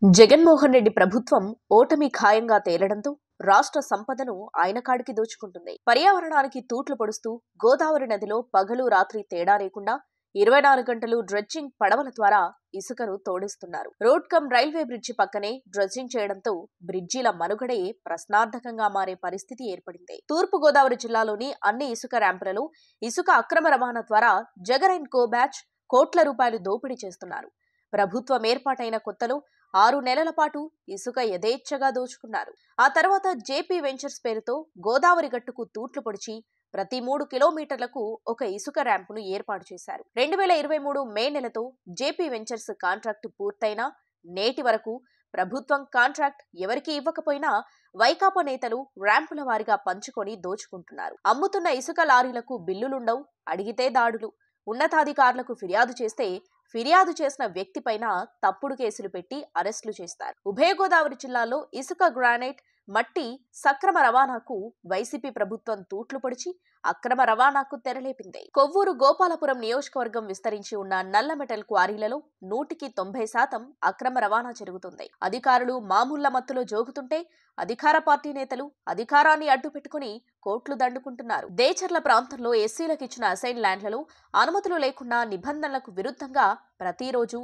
జగన్మోహన్ రెడ్డి ప్రభుత్వం ఓటమి ఖాయంగా తేలడంతో రాష్ట్ర సంపదను ఆయన కాడికి దోచుకుంటుంది. పర్యావరణానికి తూట్లు పొడుస్తూ గోదావరి నదిలో పగలు రాత్రి తేడా లేకుండా 24 గంటలు డ్రెడ్జింగ్ పడవల ద్వారా ఇసుకను తోడిస్తున్నారు. రోడ్ కమ్ రైల్వే బ్రిడ్జి పక్కనే డ్రెడ్జింగ్ చేయడంతో బ్రిడ్జిల మనుగడే ప్రశ్నార్థకంగా మారే పరిస్థితి ఏర్పడింది. తూర్పు గోదావరి జిల్లాలోని అన్ని ఇసుక ర్యాంపులలో ఇసుక అక్రమ రవాణా ద్వారా జగన్ అండ్ కో బ్యాచ్ కోట్ల రూపాయలు దోపిడీ చేస్తున్నారు. ప్రభుత్వం ఏర్పాటైన కొత్తలో 6 నెలల పాటు ఇసుక యథేచ్ఛగా దోచుకున్నారు. ఆ తర్వాత జేపీ వెంచర్స్ పేరుతో గోదావరి గట్టుకు తూట్లు పొడిచి ప్రతి 3 కిలోమీటర్లకు ఒక ఇసుక ర్యాంపును ఏర్పాటు చేశారు. 2023 మే నెలతో జేపీ వెంచర్స్ కాంట్రాక్టు పూర్తయినా నేటి వరకు ప్రభుత్వం కాంట్రాక్ట్ ఎవరికి ఇవ్వకపోయినా వైకాపా నేతలు ర్యాంపుల వారీగా పంచుకొని దోచుకుంటున్నారు. అమ్ముతున్న ఇసుక లారీలకు బిల్లులుండవు, అడిగితే దాడులు. ఉన్నతాధికారులకు ఫిర్యాదు చేస్తే ఫిర్యాదు చేసిన వ్యక్తిపైన తప్పుడు కేసులు పెట్టి అరెస్టులు చేస్తారు. ఉభయ గోదావరి జిల్లాలో ఇసుక, గ్రానైట్, మట్టి సక్రమ రవాణాకు వైసీపీ ప్రభుత్వం తూట్లు పొడిచి అక్రమ రవాణాకు తెరలేపింది. కొవ్వూరు గోపాలపురం నియోజకవర్గం విస్తరించి ఉన్న నల్ల మెటల్ క్వారీలలో 100% అక్రమ రవాణా జరుగుతుంది. అధికారులు మామూళ్ల మత్తులో జోగుతుంటే అధికార పార్టీ నేతలు అధికారాన్ని అడ్డుపెట్టుకుని కోట్లు దండుకుంటున్నారు. దేచర్ల ప్రాంతంలో ఎస్సీలకు ఇచ్చిన అసైన్ ల్యాండ్లలో అనుమతులు లేకుండా నిబంధనలకు విరుద్ధంగా ప్రతిరోజు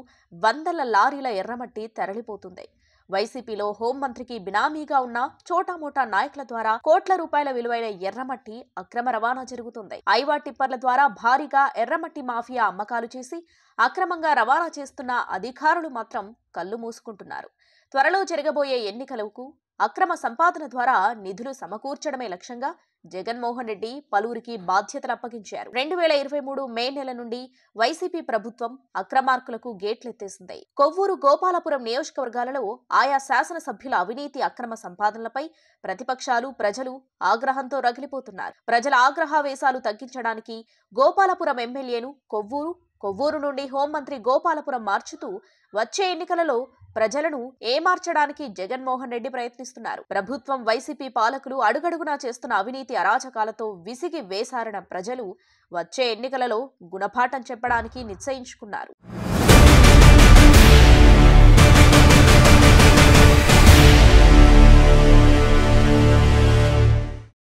వందల లారీల ఎర్రమట్టి తరలిపోతుంది. వైసీపీలో హోంమంత్రికి బినామీగా ఉన్న చోటామోటా నాయకుల ద్వారా కోట్ల రూపాయల విలువైన ఎర్రమట్టి అక్రమ రవాణా జరుగుతుంది. ఐవా టిప్పర్ల ద్వారా భారీగా ఎర్రమట్టి మాఫియా అమ్మకాలు చేసి అక్రమంగా రవాణా చేస్తున్న అధికారులు మాత్రం కళ్ళు మూసుకుంటున్నారు. త్వరలో జరగబోయే ఎన్నికలకు అక్రమ సంపాదన ద్వారా నిధులు సమకూర్చడమే లక్ష్యంగా జగన్మోహన్ రెడ్డి పలువురికి బాధ్యతలు అప్పగించారు. 2023 మే నెల నుండి వైసీపీ ప్రభుత్వం అక్రమార్కులకు గేట్లెత్తేసింది. కొవ్వూరు గోపాలపురం నియోజకవర్గాలలో ఆయా శాసనసభ్యుల అవినీతి అక్రమ సంపాదనలపై ప్రతిపక్షాలు, ప్రజలు ఆగ్రహంతో రగిలిపోతున్నారు. ప్రజల ఆగ్రహావేశాలు తగ్గించడానికి గోపాలపురం ఎమ్మెల్యేను కొవ్వూరు నుండి హోంమంత్రి గోపాలపురం మార్చుతూ వచ్చే ఎన్నికలలో ప్రజలను ఏమార్చడానికి జగన్మోహన్ రెడ్డి ప్రయత్నిస్తున్నారు. ప్రభుత్వం, వైసీపీ పాలకులు అడుగడుగునా చేస్తున్న అవినీతి అరాచకాలతో విసిగి వేసారిన ప్రజలు వచ్చే ఎన్నికలలో గుణపాఠం చెప్పడానికి నిశ్చయించుకున్నారు.